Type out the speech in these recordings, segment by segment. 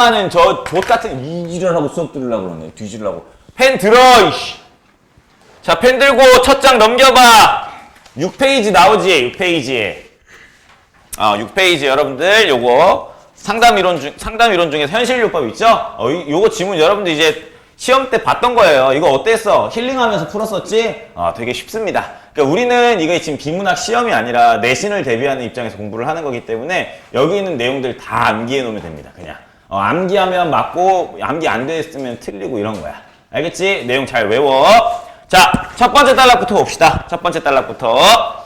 하는 저 같은 이지랄 하고 수업 들으려고 그러네. 뒤지려고. 펜 들어, 이씨. 자, 펜 들고 첫 장 넘겨봐. 6페이지 나오지, 6페이지. 6페이지 여러분들 요거 상담 이론 중에서 현실요법 있죠? 요거 지문 여러분들 이제 시험 때 봤던 거예요. 이거 어땠어? 힐링하면서 풀었었지? 되게 쉽습니다. 그러니까 우리는 이게 지금 비문학 시험이 아니라 내신을 대비하는 입장에서 공부를 하는 거기 때문에 여기 있는 내용들 다 암기해 놓으면 됩니다. 그냥. 암기하면 맞고 암기 안 됐으면 틀리고 이런 거야. 알겠지? 내용 잘 외워. 자, 첫 번째 단락부터 봅시다. 첫 번째 단락부터.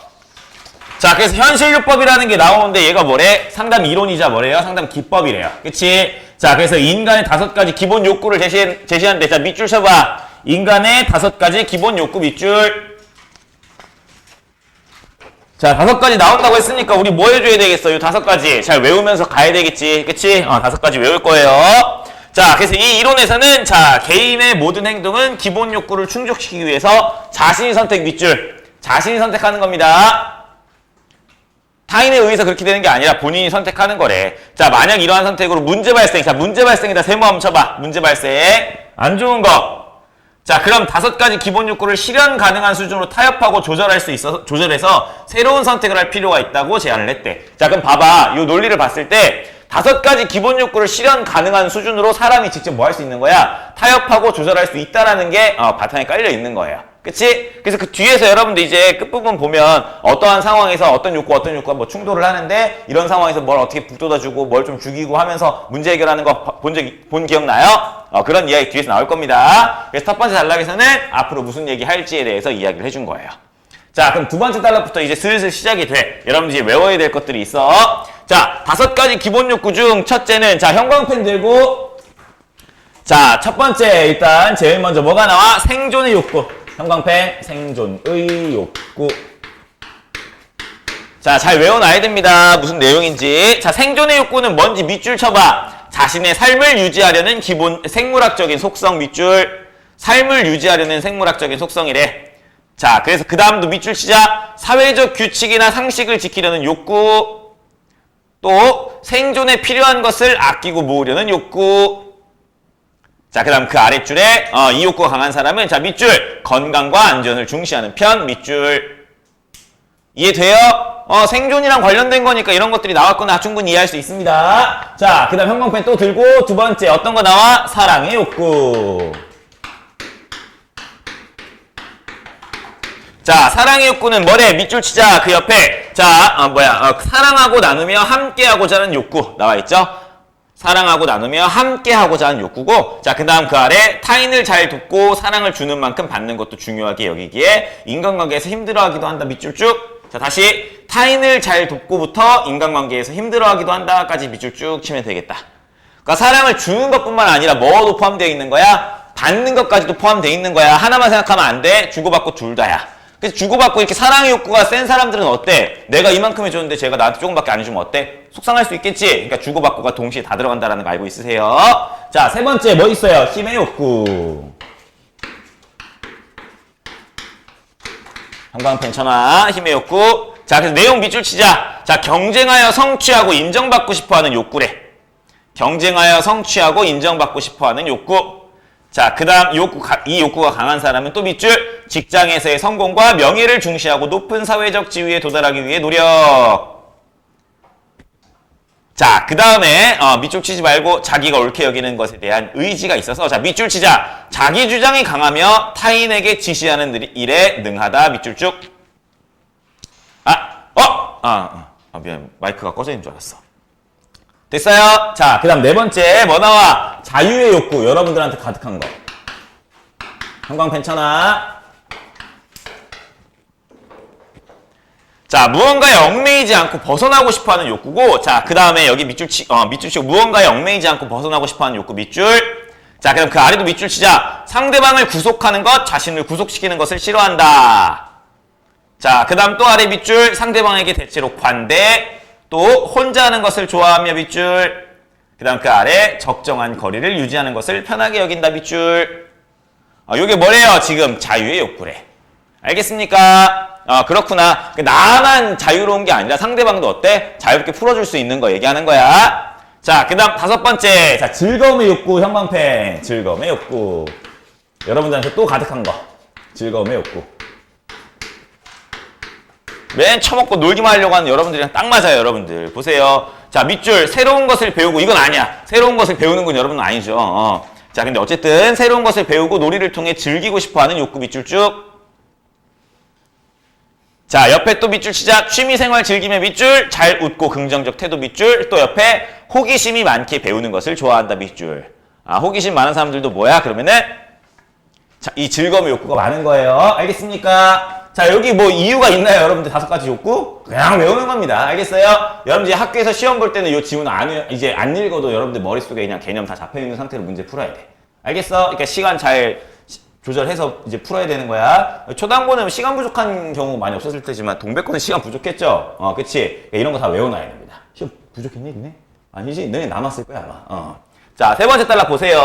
자, 그래서 현실요법이라는 게 나오는데 얘가 뭐래? 상담 이론이자 뭐래요? 상담 기법이래요. 그치? 자, 그래서 인간의 5가지 기본 욕구를 제시하는데, 자, 밑줄 쳐봐. 인간의 5가지 기본 욕구 밑줄. 자, 5가지 나온다고 했으니까 우리 뭐 해줘야 되겠어? 이 5가지. 잘 외우면서 가야 되겠지. 그치? 5가지 외울 거예요. 자, 그래서 이 이론에서는, 자, 개인의 모든 행동은 기본 욕구를 충족시키기 위해서 자신이 선택 밑줄. 자신이 선택하는 겁니다. 타인에 의해서 그렇게 되는 게 아니라 본인이 선택하는 거래. 자, 만약 이러한 선택으로 문제 발생. 자, 문제 발생에다 세모 한번 쳐봐. 문제 발생. 안 좋은 거. 자, 그럼 5가지 기본 욕구를 실현 가능한 수준으로 타협하고 조절해서 새로운 선택을 할 필요가 있다고 제안을 했대. 자, 그럼 봐봐. 이 논리를 봤을 때 5가지 기본 욕구를 실현 가능한 수준으로 사람이 직접 뭐 할 수 있는 거야? 타협하고 조절할 수 있다라는 게 바탕에 깔려 있는 거예요. 그치? 그래서 그 뒤에서 여러분들 이제 끝부분 보면 어떠한 상황에서 어떤 욕구가 뭐 충돌을 하는데 이런 상황에서 뭘 어떻게 북돋아주고 뭘 좀 죽이고 하면서 문제 해결하는 거 본 기억나요? 그런 이야기 뒤에서 나올 겁니다. 그래서 첫 번째 단락에서는 앞으로 무슨 얘기 할지에 대해서 이야기를 해준 거예요. 자, 그럼 두 번째 단락부터 이제 슬슬 시작이 돼. 여러분들 이제 외워야 될 것들이 있어. 자, 5가지 기본 욕구 중 첫째는, 자, 형광펜 들고. 자, 첫 번째 일단 제일 먼저 뭐가 나와? 생존의 욕구. 형광펜, 생존의 욕구. 자, 잘 외워놔야 됩니다. 무슨 내용인지. 자, 생존의 욕구는 뭔지 밑줄 쳐봐. 자신의 삶을 유지하려는 기본 생물학적인 속성 밑줄. 삶을 유지하려는 생물학적인 속성이래. 자, 그래서 그 다음도 밑줄 치자. 사회적 규칙이나 상식을 지키려는 욕구. 또 생존에 필요한 것을 아끼고 모으려는 욕구. 자, 그 다음 그 아랫줄에 이 욕구가 강한 사람은, 자, 밑줄 건강과 안전을 중시하는 편 밑줄. 이해돼요? 생존이랑 관련된 거니까 이런 것들이 나왔거나 충분히 이해할 수 있습니다. 자, 그 다음 형광펜 또 들고 두 번째 어떤 거 나와? 사랑의 욕구. 자, 사랑의 욕구는 뭐래? 밑줄 치자. 그 옆에, 자, 사랑하고 나누며 함께하고자 하는 욕구 나와있죠? 사랑하고 나누며 함께하고자 하는 욕구고, 자, 그 다음 그 아래 타인을 잘 돕고 사랑을 주는 만큼 받는 것도 중요하게 여기기에 인간관계에서 힘들어하기도 한다. 밑줄 쭉. 자, 다시 타인을 잘 돕고부터 인간관계에서 힘들어하기도 한다까지 밑줄 쭉 치면 되겠다. 그러니까 사랑을 주는 것뿐만 아니라 뭐도 포함되어 있는 거야? 받는 것까지도 포함되어 있는 거야. 하나만 생각하면 안 돼. 주고받고 둘 다야. 그래서 주고받고 이렇게 사랑의 욕구가 센 사람들은 어때? 내가 이만큼 해줬는데 제가 나한테 조금밖에 안 해주면 어때? 속상할 수 있겠지? 그러니까 주고받고가 동시에 다 들어간다는 거 알고 있으세요? 자, 세 번째 뭐 있어요? 힘의 욕구. 형광펜 쳐놔. 힘의 욕구. 자, 그래서 내용 밑줄 치자. 자, 경쟁하여 성취하고 인정받고 싶어하는 욕구래. 경쟁하여 성취하고 인정받고 싶어하는 욕구. 자, 그 다음 이 욕구가 강한 사람은 또 밑줄 직장에서의 성공과 명예를 중시하고 높은 사회적 지위에 도달하기 위해 노력. 자, 그 다음에 밑줄 치지 말고 자기가 옳게 여기는 것에 대한 의지가 있어서, 자, 밑줄 치자. 자기 주장이 강하며 타인에게 지시하는 일에 능하다. 밑줄 쭉. 미안. 마이크가 꺼져 있는 줄 알았어. 됐어요? 자, 그 다음 네 번째 뭐 나와? 자유의 욕구. 여러분들한테 가득한 거. 형광펜 쳐놔. 자, 무언가에 얽매이지 않고 벗어나고 싶어하는 욕구고, 자, 그 다음에 여기 밑줄 치고 무언가에 얽매이지 않고 벗어나고 싶어하는 욕구 밑줄. 자, 그럼 그 아래도 밑줄 치자. 상대방을 구속하는 것, 자신을 구속시키는 것을 싫어한다. 자, 그 다음 또 아래 밑줄 상대방에게 대체로 관대. 또 혼자 하는 것을 좋아하며 밑줄. 그 다음 그 아래 적정한 거리를 유지하는 것을 편하게 여긴다. 밑줄. 요게 뭐래요? 지금 자유의 욕구래. 알겠습니까? 그렇구나. 나만 자유로운 게 아니라 상대방도 어때? 자유롭게 풀어줄 수 있는 거 얘기하는 거야. 자, 그 다음 5번째. 자, 즐거움의 욕구 형광펜. 즐거움의 욕구. 여러분들한테 또 가득한 거. 즐거움의 욕구. 맨 처먹고 놀기만 하려고 하는 여러분들이랑 딱 맞아요, 여러분들. 보세요. 자, 밑줄. 새로운 것을 배우고, 이건 아니야. 새로운 것을 배우는 건 여러분은 아니죠. 자, 근데 어쨌든 새로운 것을 배우고 놀이를 통해 즐기고 싶어 하는 욕구 밑줄 쭉. 자, 옆에 또 밑줄 치자. 취미생활 즐기며 밑줄. 잘 웃고 긍정적 태도 밑줄. 또 옆에 호기심이 많게 배우는 것을 좋아한다 밑줄. 아, 호기심 많은 사람들도 뭐야? 그러면은 자, 이 즐거움의 욕구가 많은 거예요. 알겠습니까? 자, 여기 뭐 이유가 있나요? 여러분들 5가지 욕구? 그냥 외우는 겁니다. 알겠어요? 여러분들 학교에서 시험 볼 때는 이 지문 이제 안 읽어도 여러분들 머릿속에 그냥 개념 다 잡혀있는 상태로 문제 풀어야 돼. 알겠어? 그러니까 시간 잘 조절해서 이제 풀어야 되는 거야. 초당고는 시간 부족한 경우 많이 없었을 테지만 동백고는 시간 부족했죠? 그치? 그러니까 이런 거 다 외워놔야 됩니다. 시험 부족했니, 니네? 아니지? 너네 남았을 거야, 아마. 자, 3번째 단락 보세요.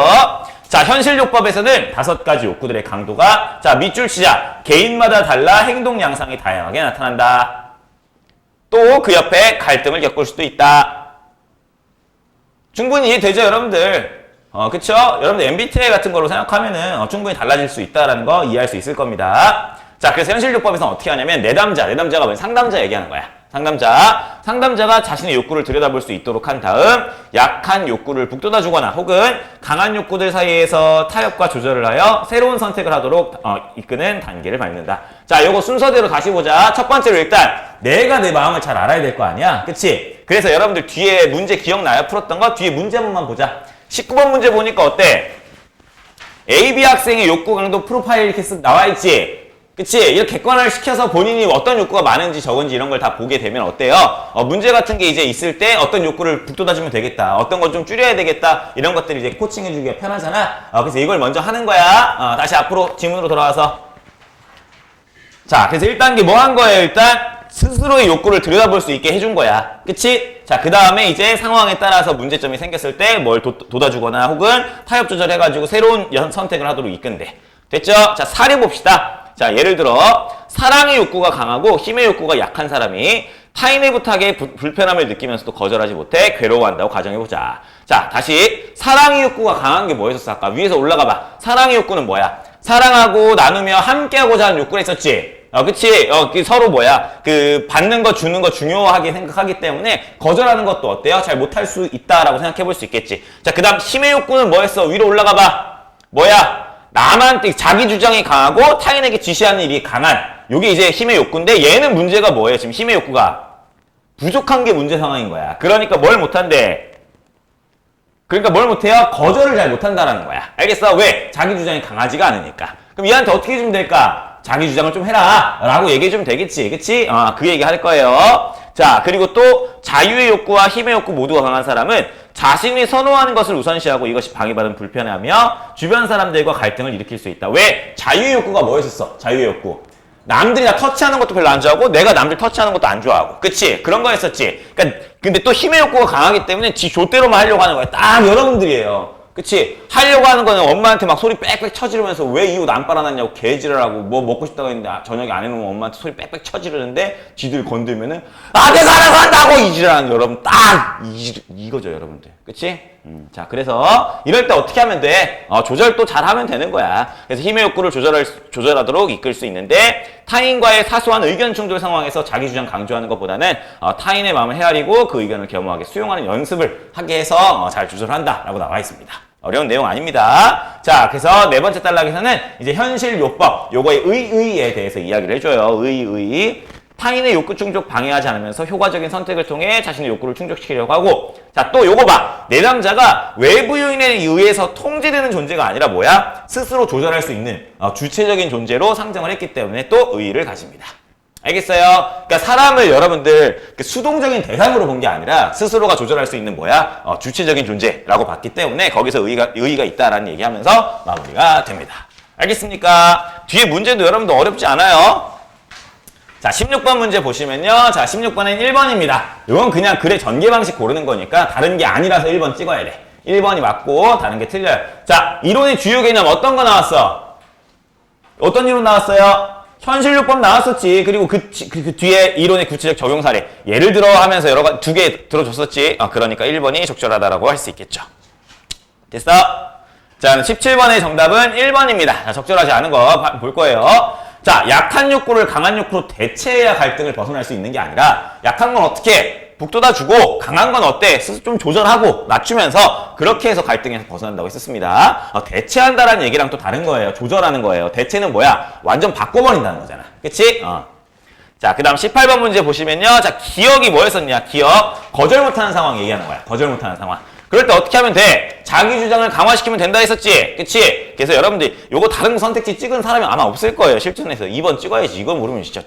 자, 현실요법에서는 5가지 욕구들의 강도가 자, 밑줄 치자. 개인마다 달라 행동 양상이 다양하게 나타난다. 또 그 옆에 갈등을 겪을 수도 있다. 충분히 이해되죠, 여러분들? 그쵸? 여러분들 MBTI 같은 거로 생각하면은 충분히 달라질 수 있다라는 거 이해할 수 있을 겁니다. 자, 그래서 현실요법에서는 어떻게 하냐면 내담자가 뭐야? 상담자 얘기하는 거야. 상담자가 자신의 욕구를 들여다볼 수 있도록 한 다음 약한 욕구를 북돋아주거나 혹은 강한 욕구들 사이에서 타협과 조절을 하여 새로운 선택을 하도록 이끄는 단계를 밟는다. 자, 요거 순서대로 다시 보자. 첫 번째로 일단 내가 내 마음을 잘 알아야 될 거 아니야? 그치? 그래서 여러분들 뒤에 문제 기억나요? 풀었던 거? 뒤에 문제 한 번만 보자. 19번 문제 보니까 어때? AB 학생의 욕구 강도 프로파일 이렇게 쓱 나와있지? 그치? 이렇게 객관화를 시켜서 본인이 어떤 욕구가 많은지 적은지 이런 걸 다 보게 되면 어때요? 문제 같은 게 이제 있을 때 어떤 욕구를 북돋아주면 되겠다. 어떤 건 좀 줄여야 되겠다. 이런 것들이 이제 코칭해주기가 편하잖아. 그래서 이걸 먼저 하는 거야. 다시 앞으로 질문으로 돌아와서. 자, 그래서 1단계 뭐 한 거예요? 일단 스스로의 욕구를 들여다볼 수 있게 해준 거야. 그치? 자, 그 다음에 이제 상황에 따라서 문제점이 생겼을 때 뭘 돋아주거나 혹은 타협 조절해가지고 새로운 선택을 하도록 이끈대. 됐죠? 자, 사례 봅시다. 자, 예를 들어 사랑의 욕구가 강하고 힘의 욕구가 약한 사람이 타인의 부탁에 불편함을 느끼면서도 거절하지 못해 괴로워한다고 가정해보자. 자, 다시 사랑의 욕구가 강한 게 뭐였었어? 아까 위에서 올라가봐. 사랑의 욕구는 뭐야? 사랑하고 나누며 함께하고자 하는 욕구를 했었지? 그치? 서로 뭐야? 받는 거, 주는 거 중요하게 생각하기 때문에 거절하는 것도 어때요? 잘 못할 수 있다라고 생각해볼 수 있겠지. 자, 그 다음 힘의 욕구는 뭐였어? 위로 올라가봐. 뭐야? 남한테 자기 주장이 강하고 타인에게 지시하는 일이 강한 요게 이제 힘의 욕구인데 얘는 문제가 뭐예요? 지금 힘의 욕구가 부족한 게 문제 상황인 거야. 그러니까 뭘 못한대? 그러니까 뭘 못해요? 거절을 잘 못한다라는 거야. 알겠어? 왜? 자기 주장이 강하지가 않으니까. 그럼 얘한테 어떻게 해주면 될까? 자기 주장을 좀 해라 라고 얘기해주면 되겠지. 그치? 그 얘기 할 거예요. 자, 그리고 또 자유의 욕구와 힘의 욕구 모두가 강한 사람은 자신이 선호하는 것을 우선시하고 이것이 방해받으면 불편해하며 주변 사람들과 갈등을 일으킬 수 있다. 왜? 자유의 욕구가 뭐였었어? 자유의 욕구. 남들이 나 터치하는 것도 별로 안 좋아하고 내가 남들 터치하는 것도 안 좋아하고. 그치? 그런 거였었지. 그러니까 근데 또 힘의 욕구가 강하기 때문에 지 조대로만 하려고 하는 거야. 딱 여러분들이에요. 그치? 하려고 하는 거는 엄마한테 막 소리 빽빽 쳐지르면서 왜 이 옷 안 빨아놨냐고 개지랄하고 뭐 먹고 싶다고 했는데 저녁에 안 해놓으면 엄마한테 소리 빽빽 쳐지르는데 지들 건들면은 내가 알아서 한다고 이지랄하는 여러분 딱 이거죠 여러분들. 그치? 자, 그래서 이럴 때 어떻게 하면 돼? 조절 또 잘하면 되는 거야. 그래서 힘의 욕구를 조절하도록 이끌 수 있는데 타인과의 사소한 의견 충돌 상황에서 자기 주장 강조하는 것보다는 타인의 마음을 헤아리고 그 의견을 겸허하게 수용하는 연습을 하게 해서 잘 조절한다 라고 나와 있습니다. 어려운 내용 아닙니다. 자, 그래서 4번째 단락에서는 이제 현실요법, 요거의 의의에 대해서 이야기를 해줘요. 타인의 욕구 충족 방해하지 않으면서 효과적인 선택을 통해 자신의 욕구를 충족시키려고 하고. 자, 또 요거 봐. 내담자가 외부 요인에 의해서 통제되는 존재가 아니라 뭐야? 스스로 조절할 수 있는 주체적인 존재로 상정을 했기 때문에 또 의의를 가집니다. 알겠어요? 그러니까 사람을 여러분들 수동적인 대상으로 본 게 아니라 스스로가 조절할 수 있는 뭐야? 주체적인 존재라고 봤기 때문에 거기서 의의가 있다라는 얘기하면서 마무리가 됩니다. 알겠습니까? 뒤에 문제도 여러분들 어렵지 않아요? 자, 16번 문제 보시면요. 자, 16번엔 1번입니다. 이건 그냥 글의 전개 방식 고르는 거니까 다른 게 아니라서 1번 찍어야 돼. 1번이 맞고 다른 게 틀려요. 자, 이론의 주요 개념 어떤 거 나왔어? 어떤 이론 나왔어요? 현실 요법 나왔었지. 그리고 그 뒤에 이론의 구체적 적용 사례. 예를 들어 하면서 두 개 들어줬었지. 그러니까 1번이 적절하다라고 할 수 있겠죠. 됐어? 자, 17번의 정답은 1번입니다. 자, 적절하지 않은 거 볼 거예요. 자, 약한 욕구를 강한 욕구로 대체해야 갈등을 벗어날 수 있는 게 아니라 약한 건 어떻게 북돋아주고 강한 건 어때? 스스로 좀 조절하고 낮추면서 그렇게 해서 갈등에서 벗어난다고 했었습니다. 대체한다라는 얘기랑 또 다른 거예요. 조절하는 거예요. 대체는 뭐야? 완전 바꿔버린다는 거잖아. 그치? 자, 그 다음 18번 문제 보시면요. 자, 기억이 뭐였었냐? 기억. 거절 못하는 상황 얘기하는 거야. 거절 못하는 상황. 그럴 때 어떻게 하면 돼? 자기 주장을 강화시키면 된다 했었지? 그치? 그래서 여러분들 요거 다른 선택지 찍은 사람이 아마 없을 거예요. 실전에서. 2번 찍어야지. 이거 모르면 진짜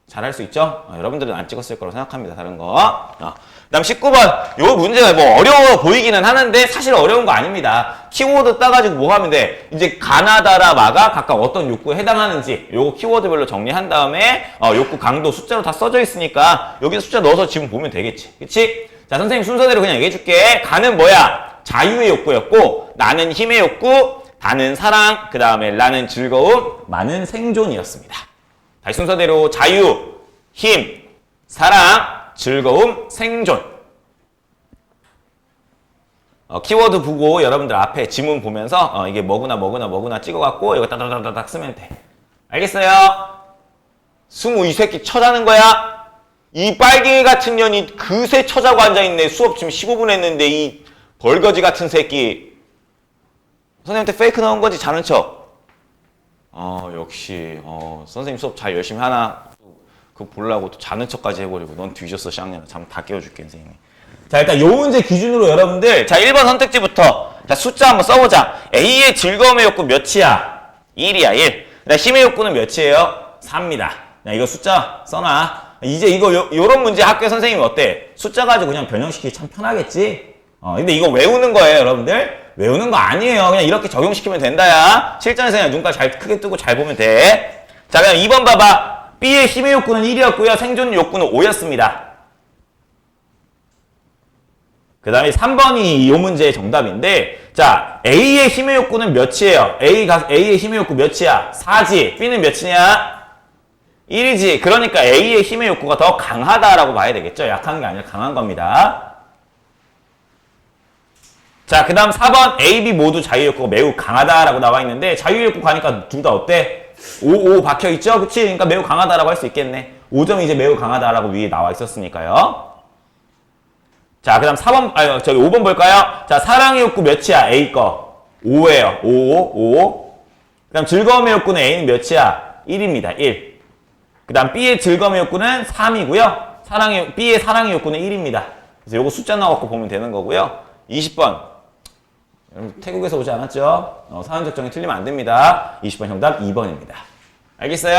잘할 수 있죠? 여러분들은 안 찍었을 거라고 생각합니다. 다른 거. 그 다음 19번. 요 문제가 뭐 어려워 보이기는 하는데 사실 어려운 거 아닙니다. 키워드 따가지고 뭐 하면 돼? 이제 가나다라 마가 각각 어떤 욕구에 해당하는지 요거 키워드별로 정리한 다음에 욕구 강도 숫자로 다 써져 있으니까 여기서 숫자 넣어서 지금 보면 되겠지. 그치? 자, 선생님 순서대로 그냥 얘기해 줄게. 가는 뭐야? 자유의 욕구였고, 나는 힘의 욕구, 다는 사랑, 그 다음에 라는 즐거움, 마는 생존이었습니다. 다시 순서대로 자유, 힘, 사랑, 즐거움, 생존. 키워드 보고 여러분들 앞에 지문 보면서 이게 뭐구나 찍어갖고 이거 따다다다닥 쓰면 돼. 알겠어요? 승우 이 새끼 쳐자는 거야? 이 빨갱이 같은 년이 그새 쳐자고 앉아있네. 수업 지금 15분 했는데 이 벌거지 같은 새끼. 선생님한테 페이크 나온 거지? 자는 척. 역시 선생님 수업 잘 열심히 하나? 그거 보려고 또 자는 척까지 해버리고 넌 뒤졌어 쌍년아. 잠 다 깨워줄게 선생님이. 자, 일단 요 문제 기준으로 여러분들 자 1번 선택지부터 자 숫자 한번 써보자. A의 즐거움의 욕구 몇이야? 1이야 1. 그다음 힘의 욕구는 몇이에요? 4입니다. 자, 이거 숫자 써놔. 이제 이거 요런 문제 학교 선생님이 어때? 숫자 가지고 그냥 변형시키기 참 편하겠지? 근데 이거 외우는 거예요 여러분들. 외우는 거 아니에요. 그냥 이렇게 적용시키면 된다야. 실전에서 그냥 눈깔 잘 크게 뜨고 잘 보면 돼. 자, 그냥 2번 봐봐. B의 힘의 욕구는 1이었고요. 생존 욕구는 5였습니다. 그 다음에 3번이 이 문제의 정답인데, 자, A의 힘의 욕구는 몇이에요? A의 힘의 욕구 몇이야? 4지. B는 몇이냐? 1이지. 그러니까 A의 힘의 욕구가 더 강하다라고 봐야 되겠죠? 약한 게 아니라 강한 겁니다. 자, 그 다음 4번 A, B 모두 자유욕구가 매우 강하다라고 나와 있는데 자유욕구 가니까 둘 다 어때? 5 박혀있죠? 그치? 그러니까 매우 강하다라고 할 수 있겠네. 5점이 이제 매우 강하다라고 위에 나와 있었으니까요. 자, 그 다음 5번 볼까요? 자, 사랑의 욕구 몇이야? A 거. 5예요. 5. 그 다음 즐거움의 욕구는 A는 몇이야? 1입니다. 1. 그 다음 B의 즐거움의 욕구는 3이고요. B의 사랑의 욕구는 1입니다. 그래서 요거 숫자 넣어갖고 보면 되는 거고요. 20번. 태국에서 오지 않았죠? 사전적 정의 틀리면 안 됩니다. 20번 정답 2번입니다. 알겠어요?